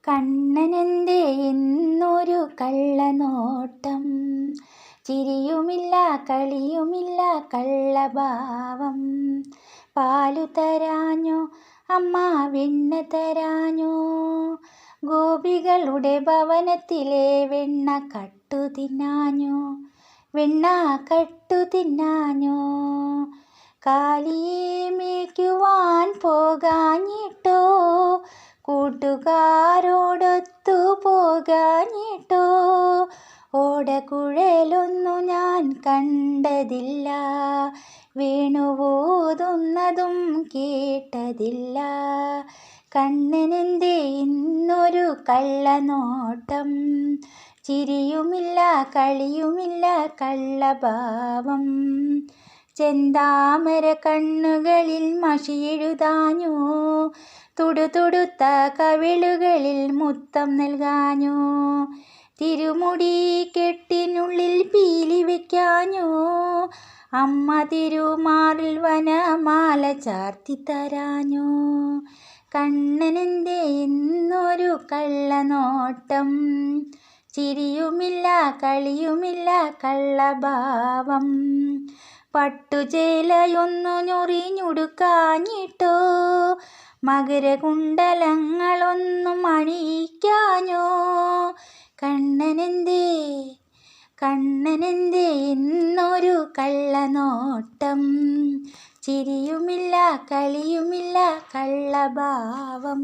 കണ്ണനെന്തേ എന്നൊരു കള്ളനോട്ടം, ചിരിയുമില്ല കളിയുമില്ല കള്ളഭാവം. പാലു തരാഞ്ഞോ അമ്മ, വെണ്ണ തരാഞ്ഞോ, ഗോപികളുടെ ഭവനത്തിലെ വെണ്ണ കട്ടു തിന്നാഞ്ഞോ, വെണ്ണ കട്ടു തിന്നാഞ്ഞോ. കാലിയെ മേയ്ക്കുവാൻ പോകാഞ്ഞിട്ടോ, കൂട്ടുകാരോടൊത്തു പോകാഞ്ഞിട്ടോ, ഓടക്കുഴലൊന്നു ഞാൻ കണ്ടതില്ല, വേണുവോതുന്നതും കേട്ടതില്ല. കണ്ണനെന്തേ ഇന്നൊരു കള്ളനോട്ടം, ചിരിയുമില്ല കളിയുമില്ല കള്ളഭാവം. ചെന്താമര കണ്ണുകളിൽ മഷിയെഴുതാഞ്ഞോ, തുടുതുടുത്ത കവിളുകളിൽ മുത്തം നൽകാഞ്ഞോ, തിരുമുടി കെട്ടിനുള്ളിൽ പീലി വയ്ക്കാഞ്ഞോ, അമ്മ തിരുമാറിൽ വനമാല ചാർത്തി തരാഞ്ഞോ. കണ്ണനെന്തേ എന്നൊരു കള്ളനോട്ടം, ചിരിയുമില്ല കളിയുമില്ല കള്ളഭാവം. പട്ടുചേലയൊന്നു ഞൊറിഞ്ഞുടുക്കാഞ്ഞിട്ടോ, മകരകുണ്ടലങ്ങളൊന്നും അണിയിക്കാഞ്ഞോ. കണ്ണനെന്തേ കണ്ണനെന്തേ എന്നൊരു കള്ളനോട്ടം, ചിരിയുമില്ല കളിയുമില്ല കള്ളഭാവം.